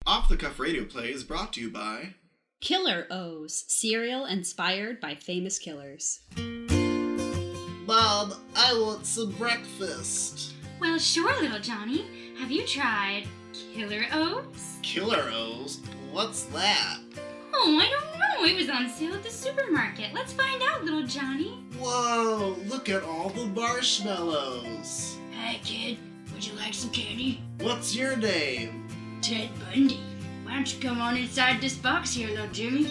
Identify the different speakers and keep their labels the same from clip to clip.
Speaker 1: Off the Cuff Radio Play is brought to you by
Speaker 2: Killer O's, cereal inspired by famous killers.
Speaker 1: Bob, I want some breakfast.
Speaker 3: Well, sure, little Johnny. Have you tried Killer O's?
Speaker 1: Killer O's? What's that?
Speaker 3: Oh, I don't know. It was on sale at the supermarket. Let's find out, little Johnny.
Speaker 1: Whoa, look at all the marshmallows.
Speaker 3: Hey, kid. Would you like some candy?
Speaker 1: What's your name?
Speaker 3: Ted Bundy. Why don't you come on inside this box here, little Jimmy?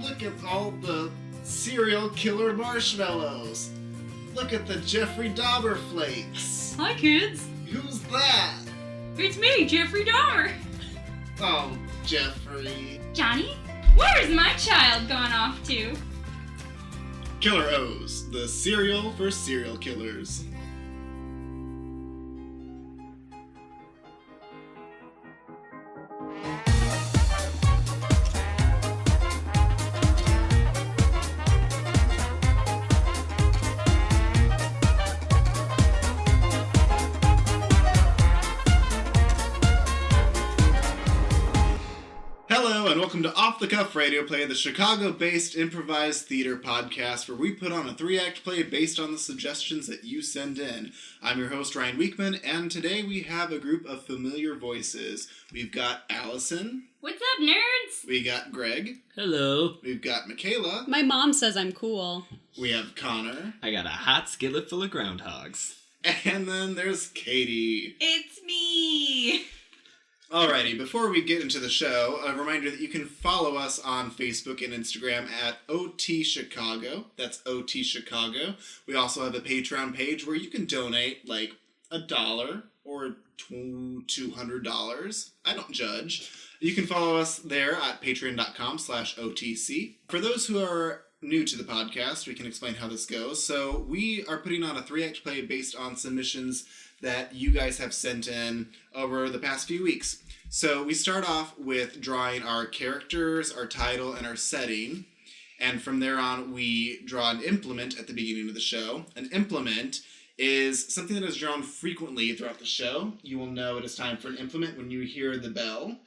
Speaker 1: Look at all the serial killer marshmallows. Look at the Jeffrey Dahmer flakes.
Speaker 3: Hi, kids.
Speaker 1: Who's that?
Speaker 3: It's me, Jeffrey Dahmer.
Speaker 1: Oh, Jeffrey.
Speaker 3: Johnny, where's my child gone off to?
Speaker 1: Killer O's, the cereal for serial killers. Welcome to Off the Cuff Radio Play, the Chicago-based improvised theater podcast where we put on a 3-act play based on the suggestions that you send in. I'm your host, Ryan Weekman, and today we have a group of familiar voices. We've got Allison.
Speaker 3: What's up, nerds?
Speaker 1: We got Greg.
Speaker 4: Hello.
Speaker 1: We've got Michaela.
Speaker 2: My mom says I'm cool.
Speaker 1: We have Connor.
Speaker 4: I got a hot skillet full of groundhogs.
Speaker 1: And then there's Katie.
Speaker 5: It's me!
Speaker 1: Alrighty, before we get into the show, a reminder that you can follow us on Facebook and Instagram at OT Chicago. That's OT Chicago. We also have a Patreon page where you can donate like $1 or $200. I don't judge. You can follow us there at patreon.com/OTC. For those who are new to the podcast, we can explain how this goes. So we are putting on a 3-act play based on submissions that you guys have sent in over the past few weeks. So we start off with drawing our characters, our title, and our setting. And from there on, we draw an implement at the beginning of the show. An implement is something that is drawn frequently throughout the show. You will know it is time for an implement when you hear the bell.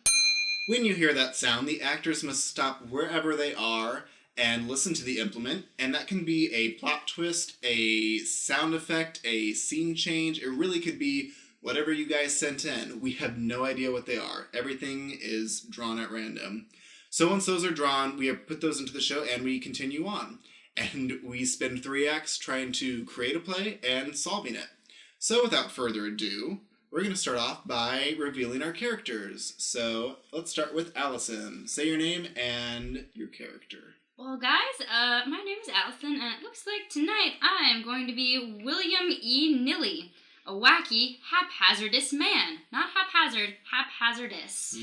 Speaker 1: When you hear that sound, the actors must stop wherever they are and listen to the implement, and that can be a plot twist, a sound effect, a scene change. It really could be whatever you guys sent in. We have no idea what they are. Everything is drawn at random. So once those are drawn, we put those into the show and we continue on. And we spend 3 acts trying to create a play and solving it. So without further ado, we're going to start off by revealing our characters. So let's start with Allison. Say your name and your character.
Speaker 3: Well, guys, my name is Allison, and it looks like tonight I am going to be William E. Nilly, a wacky, haphazardous man. Not haphazard, haphazardous.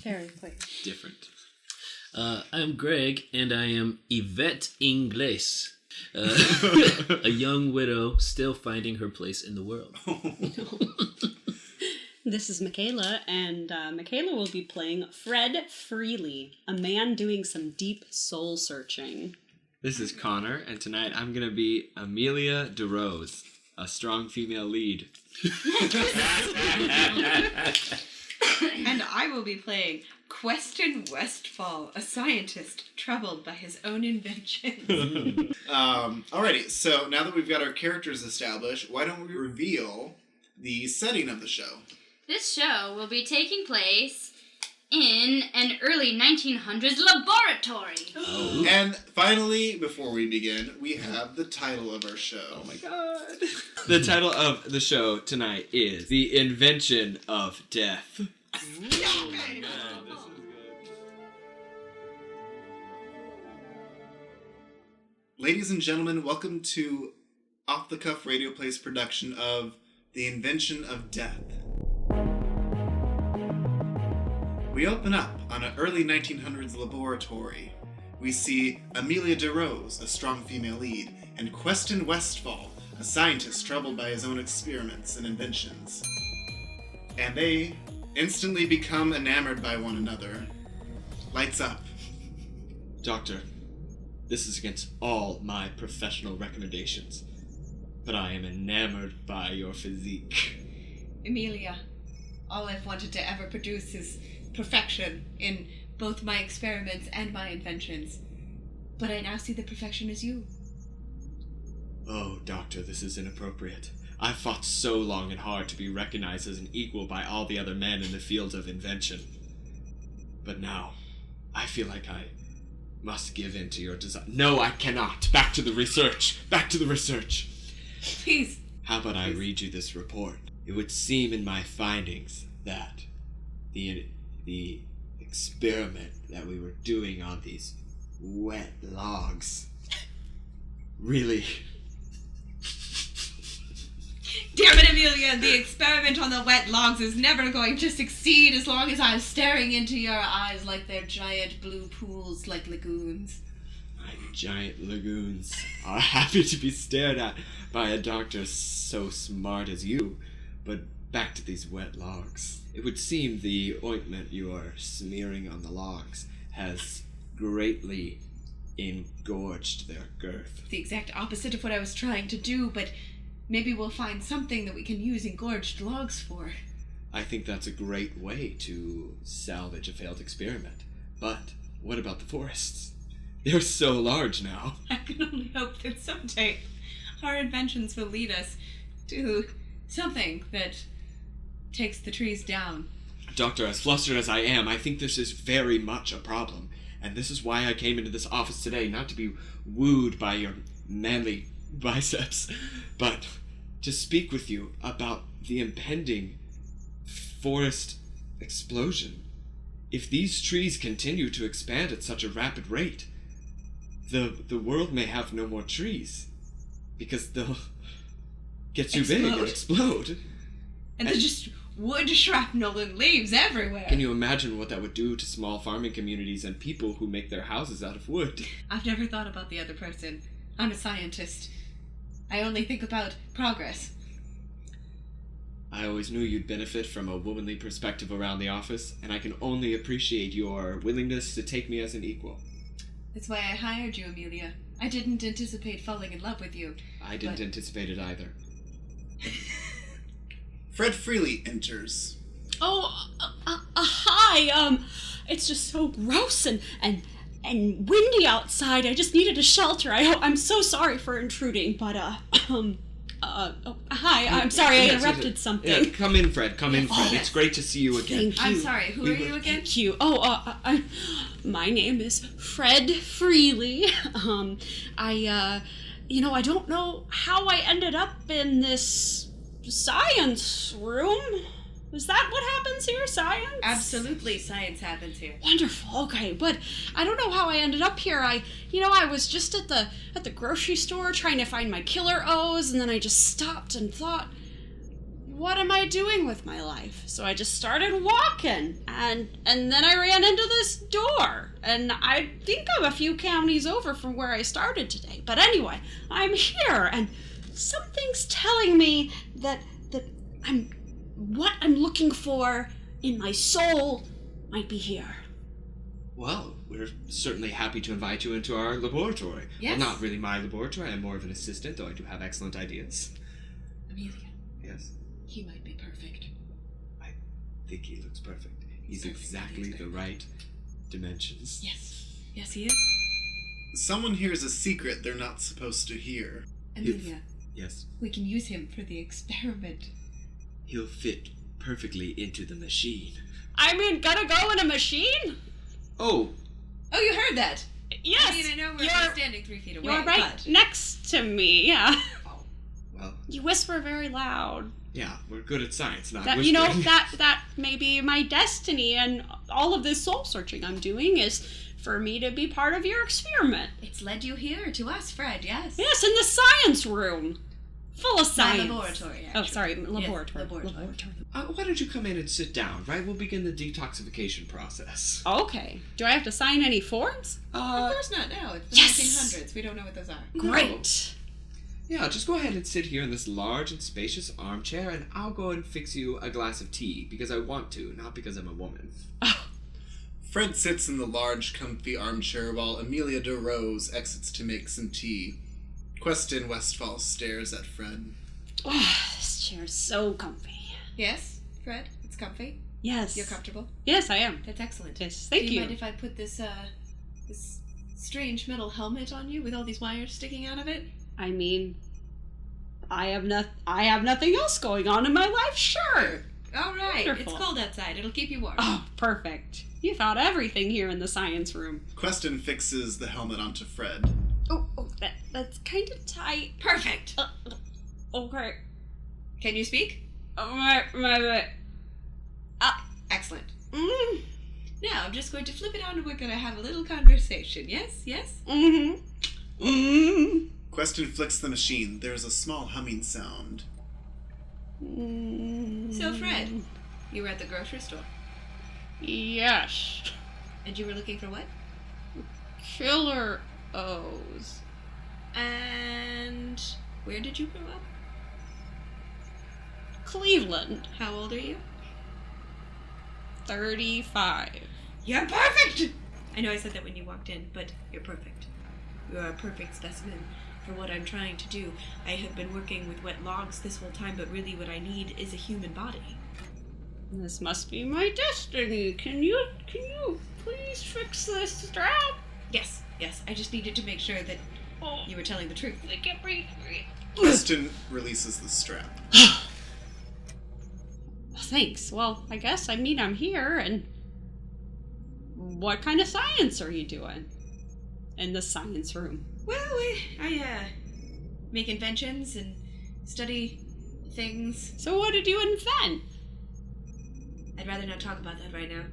Speaker 2: Very clear.
Speaker 4: Different. I'm Greg, and I am Yvette Ingles, a young widow still finding her place in the world.
Speaker 2: This is Michaela, and Michaela will be playing Fred Freely, a man doing some deep soul searching.
Speaker 6: This is Connor, and tonight I'm going to be Amelia DeRose, a strong female lead.
Speaker 5: And I will be playing Queston Westfall, a scientist troubled by his own inventions.
Speaker 1: Alrighty, so now that we've got our characters established, why don't we reveal the setting of the show?
Speaker 3: This show will be taking place in an early 1900s laboratory.
Speaker 4: Oh.
Speaker 1: And finally, before we begin, we have the title of our show.
Speaker 6: Oh my god. The title of the show tonight is The Invention of Death.
Speaker 1: Oh,
Speaker 6: man, this is good.
Speaker 1: Ladies and gentlemen, welcome to Off the Cuff Radio Play's production of The Invention of Death. We open up on an early 1900s laboratory. We see Amelia DeRose, a strong female lead, and Queston Westfall, a scientist troubled by his own experiments and inventions. And they instantly become enamored by one another. Lights up.
Speaker 6: Doctor, this is against all my professional recommendations, but I am enamored by your physique.
Speaker 5: Amelia, All I've wanted to ever produce is perfection in both my experiments and my inventions. But I now see the perfection as you.
Speaker 6: Oh, Doctor, this is inappropriate. I fought so long and hard to be recognized as an equal by all the other men in the field of invention. But now, I feel like I must give in to your desire. No, I cannot. Back to the research. Back to the research.
Speaker 5: Please.
Speaker 6: How about I read you this report? It would seem in my findings that the experiment that we were doing on these wet logs really...
Speaker 5: Damn it, Amelia! The experiment on the wet logs is never going to succeed as long as I'm staring into your eyes like they're giant blue pools, like lagoons.
Speaker 6: My giant lagoons are happy to be stared at by a doctor so smart as you. But back to these wet logs. It would seem the ointment you are smearing on the logs has greatly engorged their girth.
Speaker 5: The exact opposite of what I was trying to do, but maybe we'll find something that we can use engorged logs for.
Speaker 6: I think that's a great way to salvage a failed experiment. But what about the forests? They're so large now.
Speaker 5: I can only hope that someday our inventions will lead us to something that takes the trees down.
Speaker 6: Doctor, as flustered as I am, I think this is very much a problem. And this is why I came into this office today, not to be wooed by your manly biceps, but to speak with you about the impending forest explosion. If these trees continue to expand at such a rapid rate, the world may have no more trees, because they'll get too big and explode.
Speaker 5: And there's just wood, shrapnel, and leaves everywhere.
Speaker 6: Can you imagine what that would do to small farming communities and people who make their houses out of wood?
Speaker 5: I've never thought about the other person. I'm a scientist. I only think about progress.
Speaker 6: I always knew you'd benefit from a womanly perspective around the office, and I can only appreciate your willingness to take me as an equal.
Speaker 5: That's why I hired you, Amelia. I didn't anticipate falling in love with you.
Speaker 6: I didn't anticipate it either.
Speaker 1: Fred Freely enters.
Speaker 2: Oh, hi. It's just so gross and windy outside. I just needed a shelter. I'm so sorry for intruding, but hi. I'm sorry I interrupted something.
Speaker 6: Yeah, come in, Fred. Come in, Fred. It's great to see you again.
Speaker 2: Thank you.
Speaker 5: I'm sorry, who are you again?
Speaker 2: Thank you. My name is Fred Freely. I don't know how I ended up in this science room. Is that what happens here? Science?
Speaker 5: Absolutely, science happens here.
Speaker 2: Wonderful. Okay, but I don't know how I ended up here. I was just at the grocery store trying to find my killer O's, and then I just stopped and thought, what am I doing with my life? So I just started walking, and then I ran into this door, and I think I'm a few counties over from where I started today. But anyway, I'm here, and something's telling me that what I'm looking for in my soul might be here.
Speaker 6: Well, we're certainly happy to invite you into our laboratory.
Speaker 5: Yes.
Speaker 6: Well, not really my laboratory. I'm more of an assistant, though I do have excellent ideas.
Speaker 5: Amelia,
Speaker 6: Yes.
Speaker 5: he might be perfect.
Speaker 6: I think he looks perfect. He's
Speaker 5: Perfect.
Speaker 6: exactly the right dimensions.
Speaker 5: Yes. Yes, he is.
Speaker 1: Someone hears a secret they're not supposed to hear.
Speaker 5: Amelia,
Speaker 6: Yes.
Speaker 5: we can use him for the experiment.
Speaker 6: He'll fit perfectly into the machine.
Speaker 2: Gonna go in a machine?
Speaker 6: Oh,
Speaker 5: Oh, you heard that?
Speaker 2: Yes.
Speaker 5: I mean, I know we're
Speaker 2: you're
Speaker 5: standing 3 feet away,
Speaker 2: You're right
Speaker 5: but...
Speaker 2: next to me, yeah.
Speaker 6: well,
Speaker 2: You whisper very loud.
Speaker 6: yeah, we're good at science, not
Speaker 2: That
Speaker 6: whispering.
Speaker 2: that may be my destiny, and all of this soul searching I'm doing is for me to be part of your experiment.
Speaker 5: It's led you here to us, Fred, yes?
Speaker 2: Yes, in the science room. Full of
Speaker 5: My
Speaker 2: science.
Speaker 5: laboratory,
Speaker 2: Oh,
Speaker 5: actually.
Speaker 2: sorry,
Speaker 5: Yes,
Speaker 2: laboratory.
Speaker 5: laboratory.
Speaker 6: Why don't you come in and sit down, right? We'll begin the detoxification process.
Speaker 2: Okay. Do I have to sign any forms?
Speaker 5: Of course not now. It's the
Speaker 2: Yes!
Speaker 5: 1900s. We don't know what those are.
Speaker 2: Great.
Speaker 6: Yeah, just go ahead and sit here in this large and spacious armchair, and I'll go and fix you a glass of tea, because I want to, not because I'm a woman.
Speaker 1: Fred sits in the large, comfy armchair while Amelia DeRose exits to make some tea. Queston Westfall stares at Fred.
Speaker 2: Oh, this chair is so comfy.
Speaker 5: Yes, Fred? It's comfy?
Speaker 2: Yes.
Speaker 5: You're comfortable?
Speaker 2: Yes, I am.
Speaker 5: That's excellent.
Speaker 2: Yes, thank
Speaker 5: Do you
Speaker 2: you.
Speaker 5: mind if I put this strange metal helmet on you with all these wires sticking out of it?
Speaker 2: I mean, I have nothing else going on in my life. Sure.
Speaker 5: All right.
Speaker 2: Wonderful.
Speaker 5: It's cold outside. It'll keep you warm.
Speaker 2: Oh, perfect. You thought everything here in the science room.
Speaker 1: Queston fixes the helmet onto Fred.
Speaker 2: Oh, that's kind of tight.
Speaker 5: Perfect.
Speaker 2: Okay.
Speaker 5: Can you speak?
Speaker 2: My.
Speaker 5: Excellent.
Speaker 2: Mm,
Speaker 5: Now I'm just going to flip it on and we're going to have a little conversation. Yes? Yes?
Speaker 2: mm-hmm. Mm.
Speaker 1: Queston flicks the machine. There's a small humming sound.
Speaker 5: So, Fred, you were at the grocery store.
Speaker 2: Yes.
Speaker 5: And you were looking for what?
Speaker 2: Killer O's.
Speaker 5: And where did you grow up?
Speaker 2: Cleveland.
Speaker 5: How old are you?
Speaker 2: 35.
Speaker 5: You're perfect! I know I said that when you walked in, but you're perfect. You are a perfect specimen for what I'm trying to do. I have been working with wet logs this whole time, but really what I need is a human body.
Speaker 2: This must be my destiny. Can you please fix this strap?
Speaker 5: Yes, I just needed to make sure that
Speaker 2: Oh,
Speaker 5: you were telling the truth.
Speaker 1: Queston releases the strap.
Speaker 2: Thanks. Well, I guess, I'm here, and what kind of science are you doing in the science room?
Speaker 5: Well, I make inventions and study things.
Speaker 2: So what did you invent?
Speaker 5: I'd rather not talk about that right now.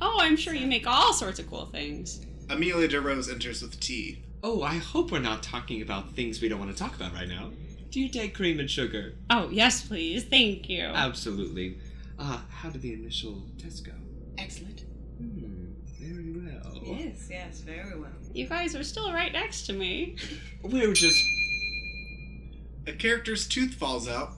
Speaker 2: Oh, I'm sure you make all sorts of cool things.
Speaker 1: Amelia DeRose enters with tea.
Speaker 6: Oh, I hope we're not talking about things we don't want to talk about right now. Do you take cream and sugar?
Speaker 2: Oh, yes, please. Thank you.
Speaker 6: Absolutely. How did the initial test go?
Speaker 5: Excellent.
Speaker 6: Very well.
Speaker 5: Yes, very well.
Speaker 2: You guys are still right next to me.
Speaker 6: We were just
Speaker 1: A character's tooth falls out.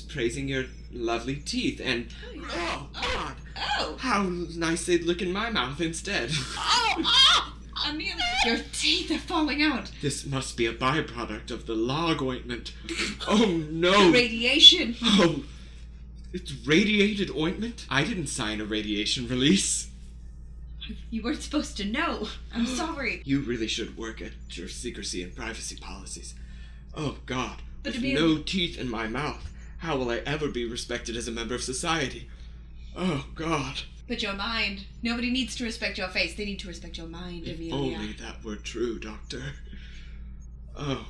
Speaker 6: praising your lovely teeth, and oh God,
Speaker 5: Oh!
Speaker 6: how nice they'd look in my mouth instead.
Speaker 2: Oh!
Speaker 5: Amelia, your teeth are falling out.
Speaker 6: This must be a byproduct of the log ointment. Oh no!
Speaker 5: Radiation.
Speaker 6: Oh, it's radiated ointment? I didn't sign a radiation release.
Speaker 5: You weren't supposed to know. I'm sorry.
Speaker 6: You really should work at your secrecy and privacy policies. Oh God,
Speaker 5: But
Speaker 6: with no teeth in my mouth, how will I ever be respected as a member of society? Oh God.
Speaker 5: But your mind. Nobody needs to respect your face. They need to respect your mind,
Speaker 6: If
Speaker 5: Amelia.
Speaker 6: only that were true, Doctor. Oh.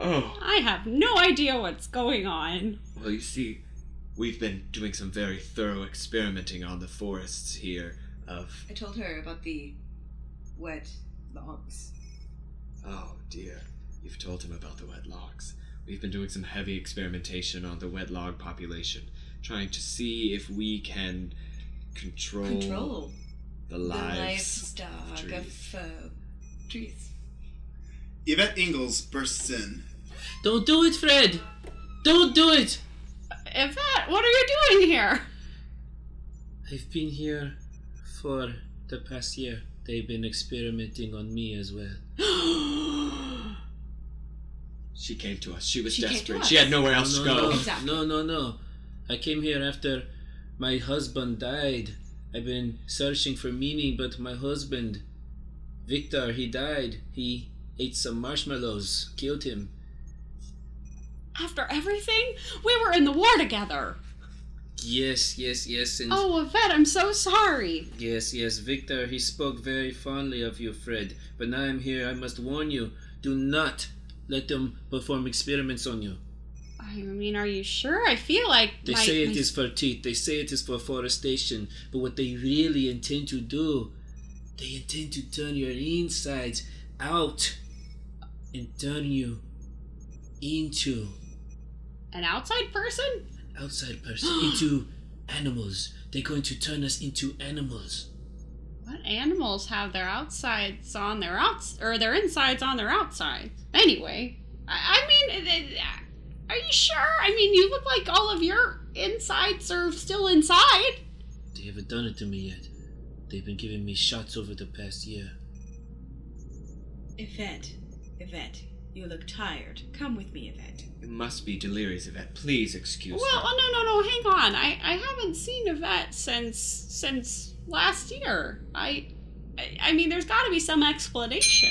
Speaker 6: Oh.
Speaker 2: I have no idea what's going on.
Speaker 6: Well, you see, we've been doing some very thorough experimenting on the forests here of...
Speaker 5: I told her about the wet logs.
Speaker 6: Oh, dear. You've told him about the wet logs. We've been doing some heavy experimentation on the wet log population, trying to see if we can control the livestock
Speaker 5: of trees.
Speaker 1: Yvette Ingalls bursts in.
Speaker 4: Don't do it, Fred! Don't do it!
Speaker 2: Yvette, what are you doing here?
Speaker 4: I've been here for the past year. They've been experimenting on me as well.
Speaker 6: She came to us. She was
Speaker 5: She came to
Speaker 6: desperate.
Speaker 5: us.
Speaker 6: She had nowhere else to go.
Speaker 5: Exactly.
Speaker 4: No. I came here after my husband died. I've been searching for meaning, but my husband, Victor, he died. He ate some marshmallows, killed him.
Speaker 2: After everything? We were in the war together.
Speaker 4: Yes, and
Speaker 2: Oh, Yvette, I'm so sorry.
Speaker 4: yes, Victor, he spoke very fondly of you, Fred. But now I'm here, I must warn you, do not let them perform experiments on you.
Speaker 2: I mean, are you sure? I feel like
Speaker 4: They say it is for teeth, they say it is for forestation, but what they really intend to do, they intend to turn your insides out and turn you into
Speaker 2: an outside person?
Speaker 4: outside person, into animals. They're going to turn us into animals.
Speaker 2: What animals have their outsides on their or their insides on their outsides? Anyway, I mean, are you sure? I mean, you look like all of your insides are still inside.
Speaker 4: They haven't done it to me yet. They've been giving me shots over the past year.
Speaker 5: Yvette, You look tired. Come with me, Yvette.
Speaker 6: It must be delirious, Yvette. Please excuse
Speaker 2: Well,
Speaker 6: her.
Speaker 2: no, hang on. I haven't seen Yvette since last year. I mean, there's got to be some explanation.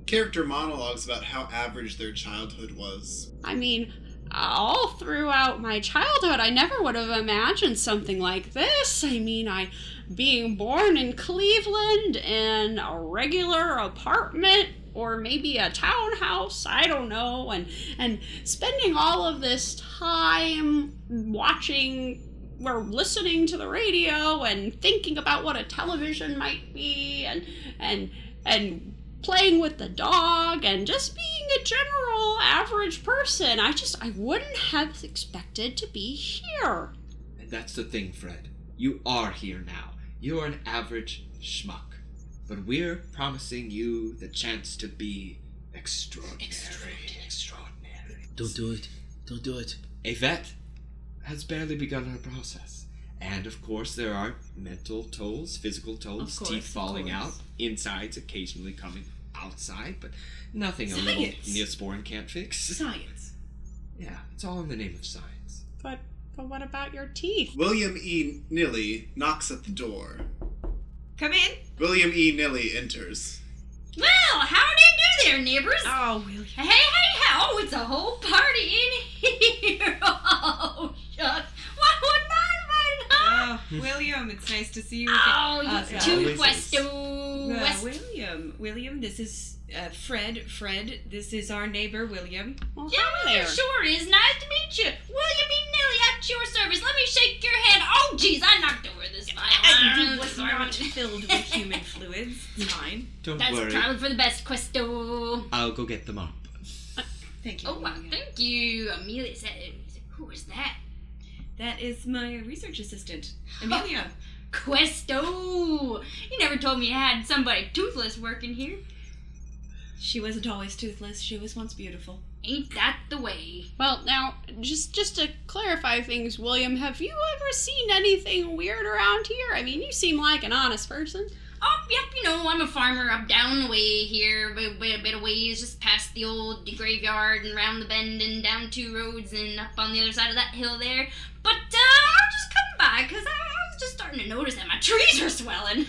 Speaker 1: Character monologues about how average their childhood was.
Speaker 2: I mean, all throughout my childhood, I never would have imagined something like this. I mean, being born in Cleveland in a regular apartment or maybe a townhouse, I don't know, and spending all of this time watching or listening to the radio and thinking about what a television might be and playing with the dog and just being a general average person. I wouldn't have expected to be here.
Speaker 6: And that's the thing, Fred. You are here now. You're an average schmuck. But we're promising you the chance to be extraordinary.
Speaker 4: Don't do it. Don't do it.
Speaker 6: Yvette has barely begun her process. And of course there are mental tolls, physical tolls,
Speaker 5: Of course,
Speaker 6: teeth falling
Speaker 5: of
Speaker 6: out,
Speaker 5: course.
Speaker 6: insides occasionally coming outside, but nothing a little
Speaker 5: Science.
Speaker 6: Neosporin can't fix.
Speaker 5: Science.
Speaker 6: Yeah, it's all in the name of science.
Speaker 2: But what about your teeth?
Speaker 1: William E. Nilly knocks at the door.
Speaker 5: Come in.
Speaker 1: William E. Nilly enters.
Speaker 3: Well, how do you do there, neighbors?
Speaker 5: Oh, William.
Speaker 3: Hey, how? It's a whole party in here. Oh, shucks. Why wasn't I invited, huh?
Speaker 5: Oh, William, it's nice to see you
Speaker 3: Oh,
Speaker 5: again.
Speaker 3: you
Speaker 5: Uh,
Speaker 3: two
Speaker 6: always is.
Speaker 3: questos.
Speaker 5: William, this is Fred, this is our neighbor, William.
Speaker 2: Well,
Speaker 3: Yeah,
Speaker 2: hi
Speaker 3: well,
Speaker 2: there.
Speaker 3: it sure is. Nice to meet you. William E. Nilly, at your service. Let me shake your hand. Oh, geez, I knocked over this violin.
Speaker 5: It was not filled with human fluids. It's fine.
Speaker 6: Don't
Speaker 3: That's
Speaker 6: worry,
Speaker 3: probably for the best, questo.
Speaker 6: I'll go get them up.
Speaker 5: Thank you,
Speaker 3: Oh, wow,
Speaker 5: William.
Speaker 3: thank you. Amelia said, who was that?
Speaker 5: That is my research assistant, Amelia.
Speaker 3: Questo. You never told me you had somebody toothless working here.
Speaker 5: She wasn't always toothless. She was once beautiful.
Speaker 3: Ain't that the way?
Speaker 2: Well, now, just to clarify things, William, have you ever seen anything weird around here? I mean, you seem like an honest person.
Speaker 3: Oh, yep, you know, I'm a farmer up down the way here, a bit of ways, just past the old graveyard and round the bend and down 2 roads and up on the other side of that hill there. But I was just coming by because I was just starting to notice that my trees are swelling.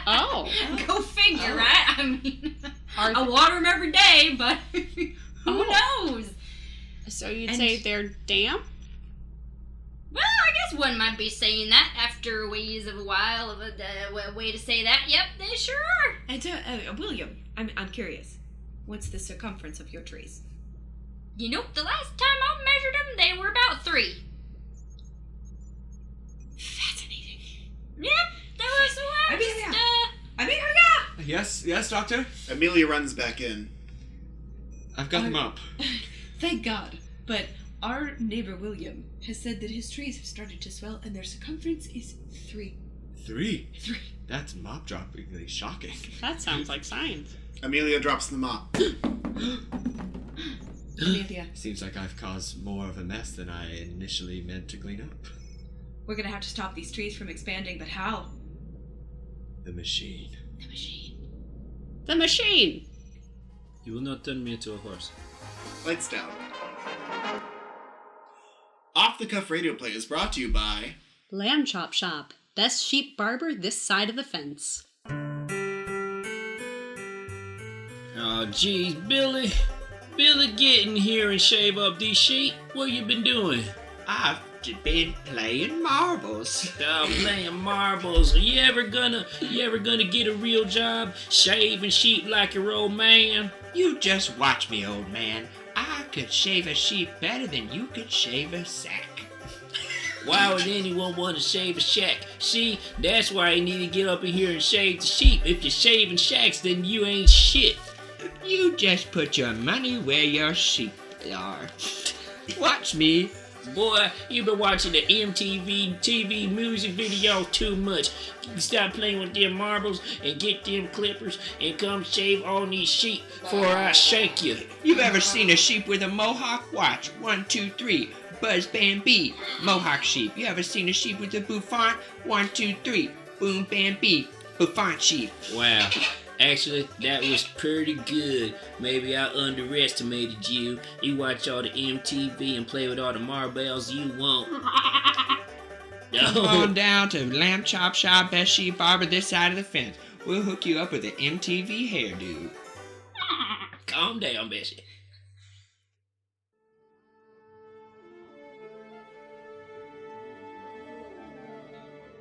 Speaker 2: Oh.
Speaker 3: Go figure,
Speaker 5: Oh.
Speaker 3: right? I mean,
Speaker 2: Are
Speaker 3: I water them every day, but who
Speaker 2: Oh.
Speaker 3: knows?
Speaker 2: So you'd
Speaker 5: And-
Speaker 2: say they're damp?
Speaker 3: Well, I guess one might be saying that after a ways of a while of a way to say that. Yep, they sure are.
Speaker 5: And William, I'm curious. What's the circumference of your trees?
Speaker 3: You know, the last time I measured them, they were about 3.
Speaker 5: Fascinating.
Speaker 3: Yep, there was one.
Speaker 5: Amelia! Amelia!
Speaker 6: Yes, doctor?
Speaker 1: Amelia runs back in.
Speaker 6: I've got them up.
Speaker 5: Thank God. But our neighbor William has said that his trees have started to swell and their circumference is 3.
Speaker 6: 3? That's mop-droppingly shocking.
Speaker 2: That sounds like science.
Speaker 1: Amelia drops the mop.
Speaker 5: Amelia,
Speaker 6: Seems like I've caused more of a mess than I initially meant to clean up.
Speaker 5: we're gonna have to stop these trees from expanding, but how?
Speaker 6: The machine.
Speaker 3: The machine.
Speaker 2: The machine!
Speaker 4: You will not turn me into a horse.
Speaker 1: Lights down. Off the Cuff Radio Play is brought to you by
Speaker 2: Lamb Chop Shop. Best sheep barber this side of the fence.
Speaker 4: Oh, geez, Billy. Billy, get in here and shave up these sheep. What you been doing?
Speaker 6: I've been playing marbles.
Speaker 4: Oh, playing marbles. Are you ever gonna get a real job shaving sheep like your old man?
Speaker 6: You just watch me, old man. I could shave a sheep better than you could shave a sack.
Speaker 4: Why would anyone want to shave a shack? See, that's why you need to get up in here and shave the sheep. If you're shaving shacks, then you ain't shit.
Speaker 6: You just put your money where your sheep are. Watch me.
Speaker 4: Boy, you been watching the MTV TV music video too much. You stop playing with them marbles and get them clippers and come shave all these sheep before I shank you.
Speaker 6: You've ever seen a sheep with a mohawk? Watch. 1, 2, 3. Buzz Bam Bee. Mohawk sheep. You ever seen a sheep with a bouffant? 1, 2, 3. Boom Bam Bee. Bouffant sheep.
Speaker 4: Wow. Actually, that was pretty good. Maybe I underestimated you. You watch all the MTV and play with all the marbles you want.
Speaker 6: Come on down to Lamb Chop Shop, Best Sheep Barber this side of the fence. We'll hook you up with an MTV hairdo.
Speaker 4: Calm down, Bessie.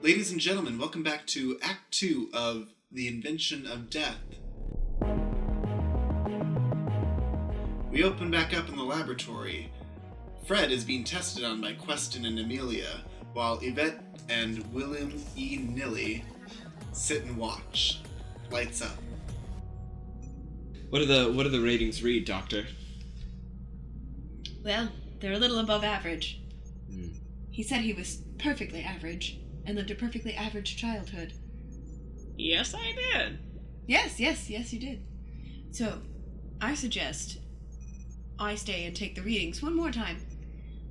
Speaker 1: Ladies and gentlemen, welcome back to Act 2 of The Invention of Death. We open back up in the laboratory. Fred is being tested on by Queston and Amelia, while Yvette and William E. Nilly sit and watch. Lights up.
Speaker 6: What do the ratings read, Doctor?
Speaker 5: Well, they're a little above average.
Speaker 6: Hmm.
Speaker 5: He said he was perfectly average and lived a perfectly average childhood.
Speaker 4: Yes, I did.
Speaker 5: Yes, you did. So, I suggest I stay and take the readings one more time.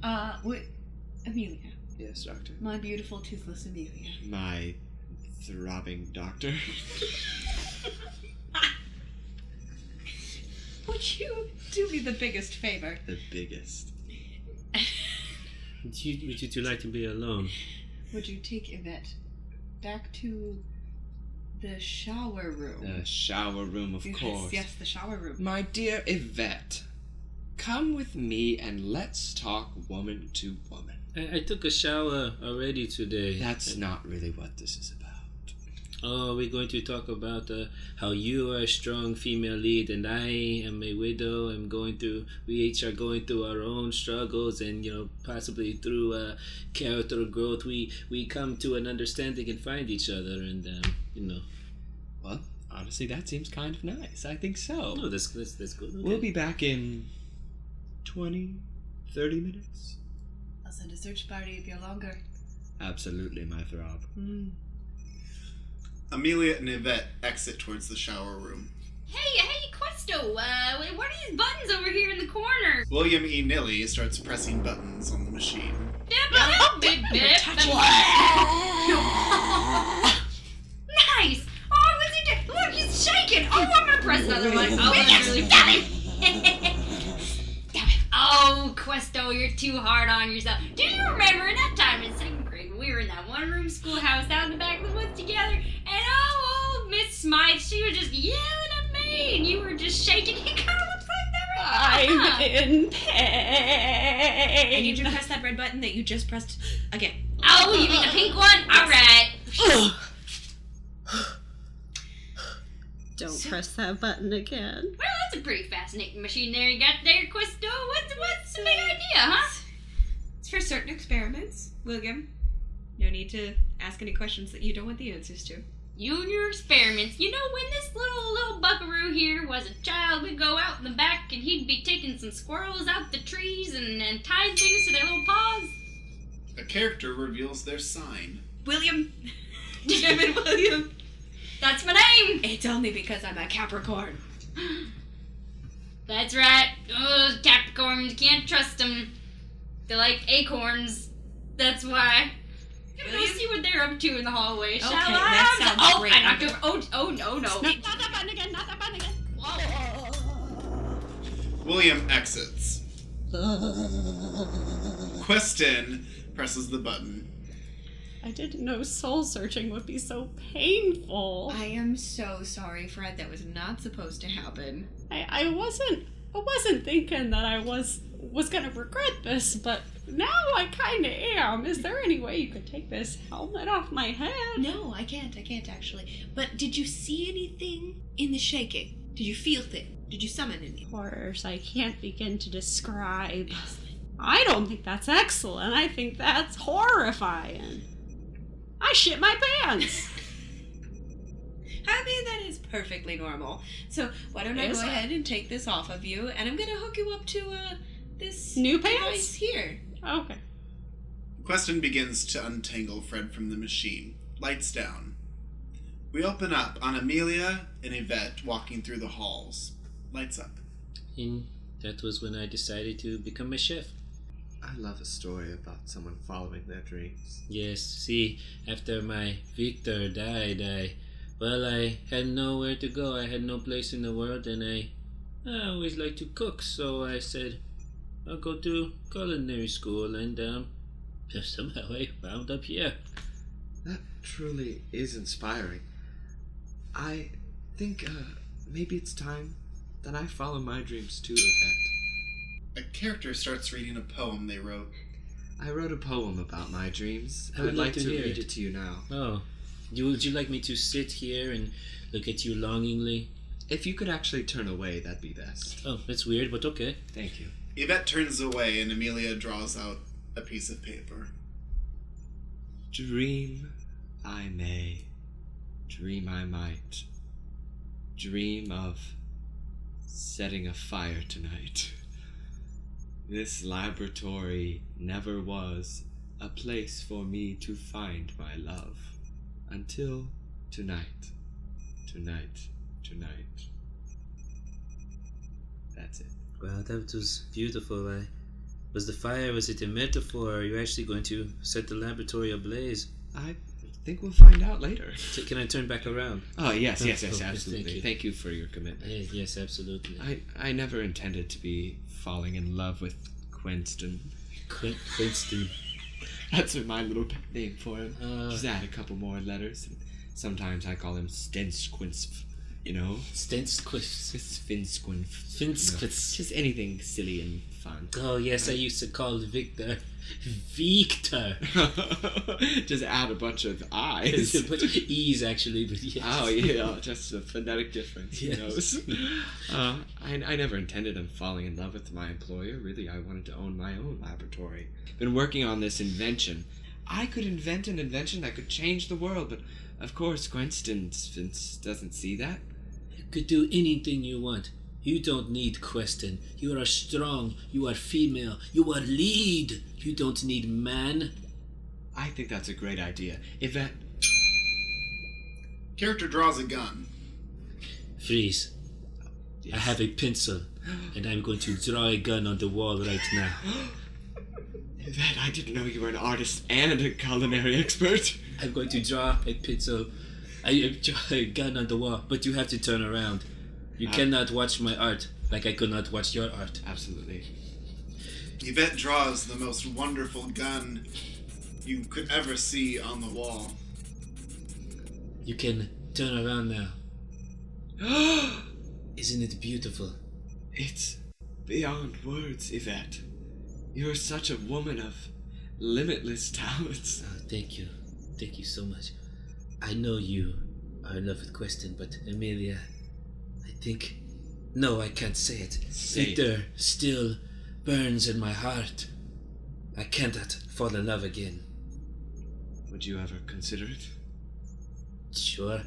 Speaker 5: Amelia.
Speaker 6: Yes, Doctor.
Speaker 5: My beautiful toothless Amelia.
Speaker 6: My throbbing doctor.
Speaker 5: Would you do me the biggest favor?
Speaker 6: The biggest.
Speaker 4: Would you like to be alone?
Speaker 5: Would you take Yvette back to the shower room?
Speaker 6: The shower room, of course.
Speaker 5: Yes, the shower room.
Speaker 6: My dear Yvette, come with me and let's talk woman to woman.
Speaker 4: I took a shower already today.
Speaker 6: That's not really what this is about.
Speaker 4: Oh, we're going to talk about how you are a strong female lead and I am a widow. We each are going through our own struggles, and possibly through character growth, we come to an understanding and find each other, and
Speaker 6: Well, honestly, that seems kind of nice. I think so.
Speaker 4: Oh, that's good. Okay.
Speaker 6: We'll be back in 20, 30 minutes.
Speaker 5: I'll send a search party if you're longer.
Speaker 6: Absolutely, my throb.
Speaker 1: Amelia and Yvette exit towards the shower room.
Speaker 3: Hey, Questo, what are these buttons over here in the corner?
Speaker 1: William E. Nilly starts pressing buttons on the machine.
Speaker 3: Nice! Oh, what's he doing? Look, he's shaking! Oh, I'm gonna press another one. Oh, that's really funny. Damn it. Oh, Questo, you're too hard on yourself. Do you remember that time in 2nd grade when we were in that one-room schoolhouse out in the back of the woods together, and old Miss Smythe, she was just yelling at me, and you were just shaking? It kind of looks like that right now.
Speaker 2: I'm in pain.
Speaker 5: I need you to press that red button that you just pressed again.
Speaker 3: Oh, you mean the pink one? Alright.
Speaker 2: Don't press that button again.
Speaker 3: Well, that's a pretty fascinating machine there you got there, Questo. What's the big idea, huh?
Speaker 5: It's for certain experiments, William. No need to ask any questions that you don't want the answers to.
Speaker 3: You and your experiments. You know, when this little buckaroo here was a child, we'd go out in the back and he'd be taking some squirrels out the trees and tying things to their little paws.
Speaker 1: A character reveals their sign.
Speaker 5: William. Jim and William.
Speaker 3: That's my name.
Speaker 5: It's only because I'm a Capricorn.
Speaker 3: That's right. Oh, Capricorns, can't trust them. They're like acorns. That's why. We'll see what they're up to in the hallway, shall
Speaker 5: Okay,
Speaker 3: I?
Speaker 5: that sounds great.
Speaker 3: I knocked over. Oh, no.
Speaker 2: Not that button again, not that button again.
Speaker 3: Whoa.
Speaker 1: William exits. Queston presses the button.
Speaker 2: I didn't know soul searching would be so painful.
Speaker 5: I am so sorry, Fred. That was not supposed to happen.
Speaker 2: I wasn't thinking that I was gonna regret this, but now I kinda am. Is there any way you could take this helmet off my head?
Speaker 5: No, I can't actually. But did you see anything in the shaking? Did you feel things? Did you summon anything?
Speaker 2: Horrors I can't begin to describe. I don't think that's excellent. I think that's horrifying. I shit my pants.
Speaker 5: I mean, that is perfectly normal. So why don't I
Speaker 2: Is
Speaker 5: go
Speaker 2: it?
Speaker 5: ahead and take this off of you, and I'm gonna hook you up to this
Speaker 2: New
Speaker 5: device
Speaker 2: pants?
Speaker 5: here.
Speaker 2: Okay.
Speaker 1: Queston begins to untangle Fred from the machine. Lights down. We open up on Amelia and Yvette walking through the halls. Lights up.
Speaker 4: And that was when I decided to become a chef.
Speaker 6: I love a story about someone following their dreams.
Speaker 4: Yes, see, after my Victor died, I Well, I had nowhere to go. I had no place in the world, and I always like to cook, so I said, I'll go to culinary school, and somehow I wound up here.
Speaker 6: That truly is inspiring. I think maybe it's time that I follow my dreams too, Yvette.
Speaker 1: A character starts reading a poem they wrote.
Speaker 6: I wrote a poem about my dreams.
Speaker 4: I would
Speaker 6: I'd
Speaker 4: like
Speaker 6: like
Speaker 4: to
Speaker 6: to
Speaker 4: hear
Speaker 6: read
Speaker 4: it.
Speaker 6: it to you now.
Speaker 4: Oh, would you like me to sit here and look at you longingly?
Speaker 6: If you could actually turn away, that'd be best.
Speaker 4: Oh, that's weird, but okay.
Speaker 6: Thank you.
Speaker 1: Yvette turns away and Amelia draws out a piece of paper.
Speaker 6: Dream I may, dream I might, dream of setting a fire tonight. This laboratory never was a place for me to find my love until tonight, tonight, tonight. That's it.
Speaker 4: Well, that was beautiful. Was the fire, was it a metaphor? Are you actually going to set the laboratory ablaze?
Speaker 6: I think we'll find out later.
Speaker 4: Can I turn back around?
Speaker 6: Oh, yes,
Speaker 4: Oh,
Speaker 6: absolutely.
Speaker 4: thank you.
Speaker 6: Thank you for your commitment.
Speaker 4: Yes, absolutely.
Speaker 6: I never intended to be falling in love with Quinston.
Speaker 4: Quinston.
Speaker 6: That's my little pet name for him. Just
Speaker 4: Uh,
Speaker 6: add a couple more letters. And sometimes I call him Stensquinf. You know?
Speaker 4: Stensquist.
Speaker 6: Finsquinf.
Speaker 4: Finsquist.
Speaker 6: Just anything silly and fun.
Speaker 4: Oh, yes, I used to call Victor Victor.
Speaker 6: Just add a bunch of I's.
Speaker 4: But E's, actually, but yes.
Speaker 6: Oh, yeah, just a phonetic difference.
Speaker 4: Yes.
Speaker 6: Who knows? I never intended on falling in love with my employer. Really, I wanted to own my own laboratory. Been working on this invention. I could invent an invention that could change the world, but of course, Quinston doesn't see that.
Speaker 4: You could do anything you want. You don't need question. You are strong. You are female. You are lead. You don't need man.
Speaker 6: I think that's a great idea. Yvette,
Speaker 1: Character draws a gun.
Speaker 4: Freeze.
Speaker 6: yes.
Speaker 4: I have a pencil, and I'm going to draw a gun on the wall right now.
Speaker 6: Yvette, I didn't know you were an artist and a culinary expert.
Speaker 4: I'm going to draw a pencil. I draw a gun on the wall, but you have to turn around. You cannot watch my art like I could not watch your art.
Speaker 6: Absolutely.
Speaker 1: Yvette draws the most wonderful gun you could ever see on the wall.
Speaker 4: You can turn around now. Isn't it beautiful?
Speaker 6: It's beyond words, Yvette. You're such a woman of limitless talents.
Speaker 4: Oh, thank you. Thank you so much. I know you are in love with Queston, but Amelia, I think... No, I can't say it.
Speaker 6: Say it.
Speaker 4: Victor still burns in my heart. I cannot fall in love again.
Speaker 6: Would you ever consider it?
Speaker 4: Sure.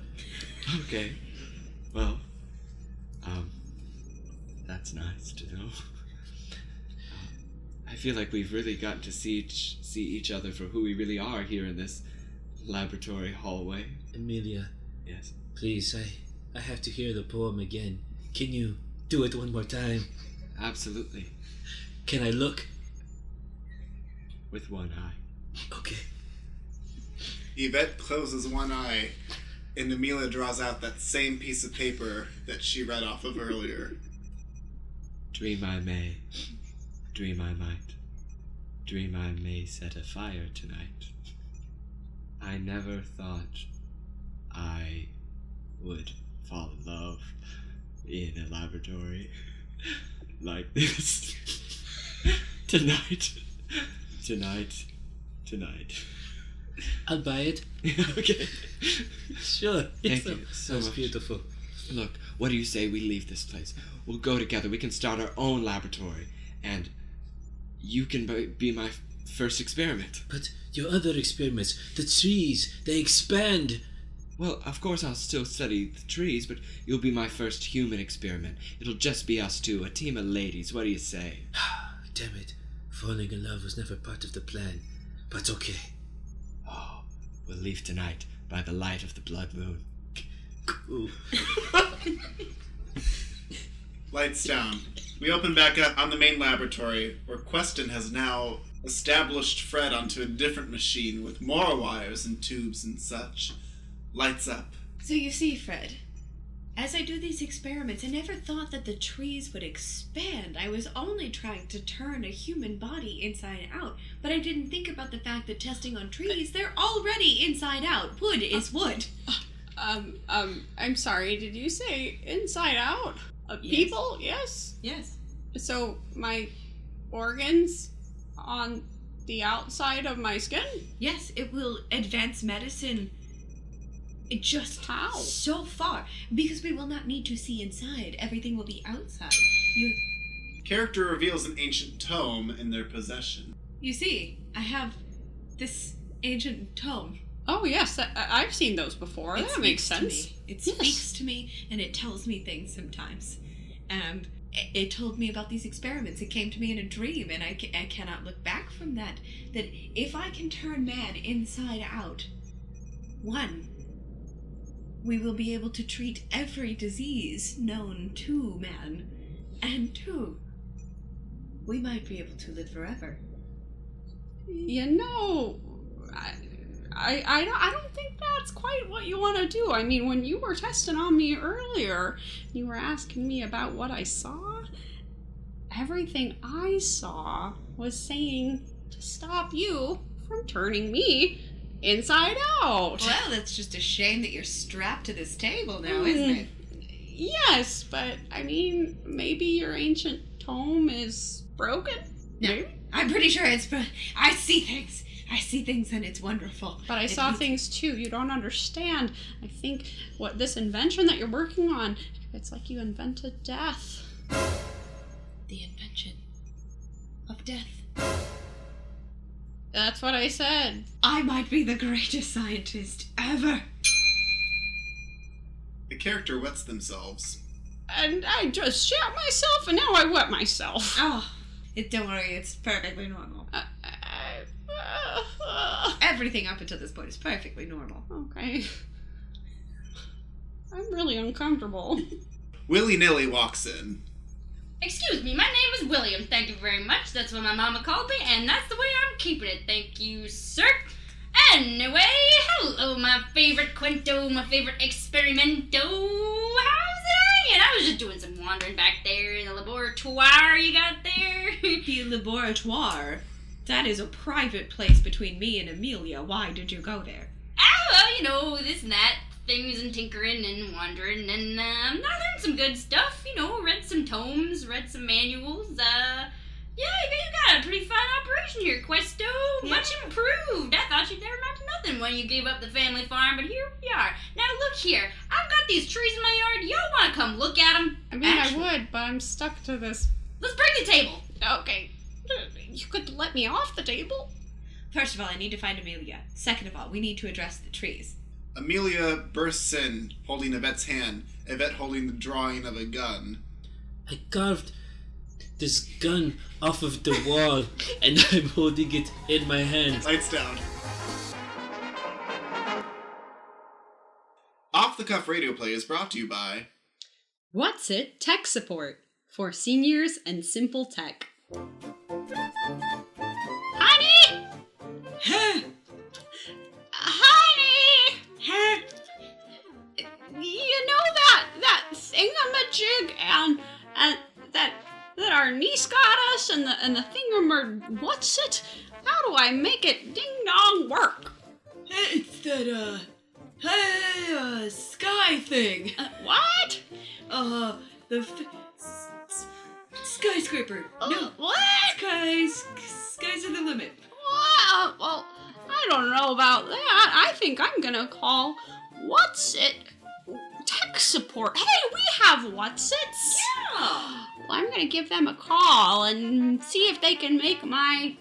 Speaker 6: Okay. Well, that's nice to know. I feel like we've really gotten to see each other for who we really are here in this laboratory hallway.
Speaker 4: Amelia,
Speaker 6: Yes.
Speaker 4: please, I have to hear the poem again. Can you do it one more time?
Speaker 6: Absolutely.
Speaker 4: Can I look?
Speaker 6: With one eye.
Speaker 4: Okay.
Speaker 1: Yvette closes one eye, and Amelia draws out that same piece of paper that she read off of earlier.
Speaker 6: Dream I may, dream I might, dream I may set a fire tonight. I never thought I would fall in love in a laboratory like this. Tonight.
Speaker 4: I'll buy it.
Speaker 6: Okay.
Speaker 4: Sure.
Speaker 6: Thank you so
Speaker 4: That's
Speaker 6: much.
Speaker 4: beautiful.
Speaker 6: Look, what do you say we leave this place? We'll go together. We can start our own laboratory. And you can be my first experiment.
Speaker 4: But your other experiments, the trees, they expand.
Speaker 6: Well, of course I'll still study the trees, but you'll be my first human experiment. It'll just be us two, a team of ladies. What do you say?
Speaker 4: Damn it. Falling in love was never part of the plan. But okay.
Speaker 6: Oh, we'll leave tonight by the light of the blood moon.
Speaker 4: Cool.
Speaker 1: Lights down. We open back up on the main laboratory, where Queston has now established Fred onto a different machine with more wires and tubes and such. Lights up.
Speaker 5: So you see, Fred, as I do these experiments, I never thought that the trees would expand. I was only trying to turn a human body inside out. But I didn't think about the fact that testing on trees, they're already inside out. Wood is wood.
Speaker 2: I'm sorry, did you say inside out? People? Yes?
Speaker 5: Yes.
Speaker 2: So, my organs on the outside of my skin?
Speaker 5: Yes, it will advance medicine just
Speaker 2: How?
Speaker 5: so far. Because we will not need to see inside. Everything will be outside.
Speaker 1: Character reveals an ancient tome in their possession.
Speaker 5: You see, I have this ancient tome.
Speaker 2: Oh, yes, I've seen those before.
Speaker 5: It
Speaker 2: That makes
Speaker 5: speaks
Speaker 2: sense.
Speaker 5: to me. It
Speaker 2: Yes.
Speaker 5: speaks to me, and it tells me things sometimes. And it told me about these experiments. It came to me in a dream, and I cannot look back from that. That if I can turn man inside out, 1, we will be able to treat every disease known to man. And 2, we might be able to live forever.
Speaker 2: You know, I don't think that's quite what you want to do. I mean, when you were testing on me earlier, you were asking me about what I saw. Everything I saw was saying to stop you from turning me inside out.
Speaker 5: Well, it's just a shame that you're strapped to this table now, isn't it?
Speaker 2: Yes, but I mean, maybe your ancient tome is broken?
Speaker 5: No.
Speaker 2: Maybe?
Speaker 5: I'm pretty sure it's... I see things. I see things, and it's wonderful.
Speaker 2: But I saw things too. You don't understand. I think what this invention that you're working on, it's like you invented death.
Speaker 5: The invention of death.
Speaker 2: That's what I said.
Speaker 5: I might be the greatest scientist ever.
Speaker 1: The character wets themselves.
Speaker 2: And I just shat myself, and now I wet myself.
Speaker 5: Oh, don't worry, it's perfectly normal. Everything up until this point is perfectly normal.
Speaker 2: Okay. I'm really uncomfortable.
Speaker 1: Willy-nilly walks in.
Speaker 3: Excuse me, my name is William. Thank you very much. That's what my mama called me, and that's the way I'm keeping it. Thank you, sir. Anyway, hello, my favorite Quinto, my favorite Experimento. How's it hanging? I was just doing some wandering back there in the laboratoire you got there.
Speaker 5: The laboratoire. That is a private place between me and Amelia. Why did you go there?
Speaker 3: Well, you know, this and that. Things and tinkering and wandering, and I learned some good stuff, you know, read some tomes, read some manuals, yeah, you got a pretty fine operation here, Questo, much improved. I thought you'd never amount to nothing when you gave up the family farm, but here we are. Now look here, I've got these trees in my yard, y'all want to come look at them?
Speaker 2: I mean, I would, but I'm stuck to this.
Speaker 3: Let's bring the table.
Speaker 2: Okay. You could let me off the table?
Speaker 5: First of all, I need to find Amelia. Second of all, we need to address the trees.
Speaker 1: Amelia bursts in, holding Yvette's hand, Yvette holding the drawing of a gun.
Speaker 4: I carved this gun off of the wall, and I'm holding it in my hand.
Speaker 1: Lights down. Off the Cuff Radio Play is brought to you by...
Speaker 2: What's It Tech Support for seniors and simple tech. Honey! Honey! You know that thingamajig and that our niece got us and the thingamar what's it? How do I make it ding dong work?
Speaker 5: It's that, sky thing.
Speaker 2: What?
Speaker 5: The skyscraper. No,
Speaker 2: What?
Speaker 5: skies are the limit.
Speaker 2: Well, I don't know about that. I think I'm gonna call What's It Tech Support. Hey, we have What's It's.
Speaker 5: Yeah.
Speaker 2: Well, I'm gonna give them a call and see if they can make my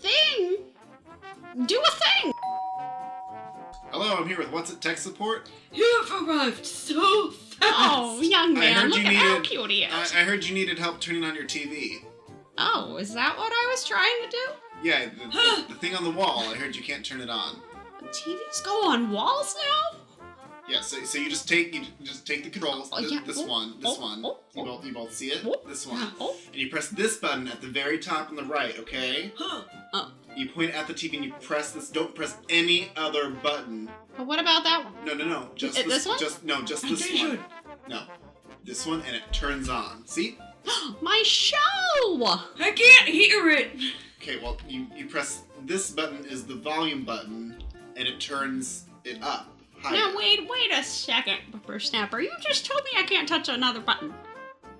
Speaker 2: thing do a thing.
Speaker 1: Hello, I'm here with What's It Tech Support.
Speaker 5: You've arrived so fast.
Speaker 2: Oh, young
Speaker 1: I
Speaker 2: man,
Speaker 1: heard
Speaker 2: look
Speaker 1: you
Speaker 2: at how
Speaker 1: needed-
Speaker 2: cute he is.
Speaker 1: I heard you needed help turning on your TV.
Speaker 2: Oh, is that what I was trying to do?
Speaker 1: Yeah, the thing on the wall, I heard you can't turn it on.
Speaker 2: TVs go on walls now?
Speaker 1: Yeah, so you just take the controls,
Speaker 2: Oh, yeah.
Speaker 1: this
Speaker 2: Oh,
Speaker 1: one.
Speaker 2: oh,
Speaker 1: You both see it?
Speaker 2: oh.
Speaker 1: This one.
Speaker 2: Oh.
Speaker 1: And you press this button at the very top on the right, okay? You point at the TV and you press this. Don't press any other button.
Speaker 2: But what about that one?
Speaker 1: No. Just
Speaker 2: This one?
Speaker 1: Just this one. No. This one, and it turns on. See?
Speaker 2: My show!
Speaker 5: I can't hear it.
Speaker 1: Okay, well, you press this button is the volume button, and it turns it up. Higher.
Speaker 2: Now wait a second, Whippersnapper. You just told me I can't touch another button.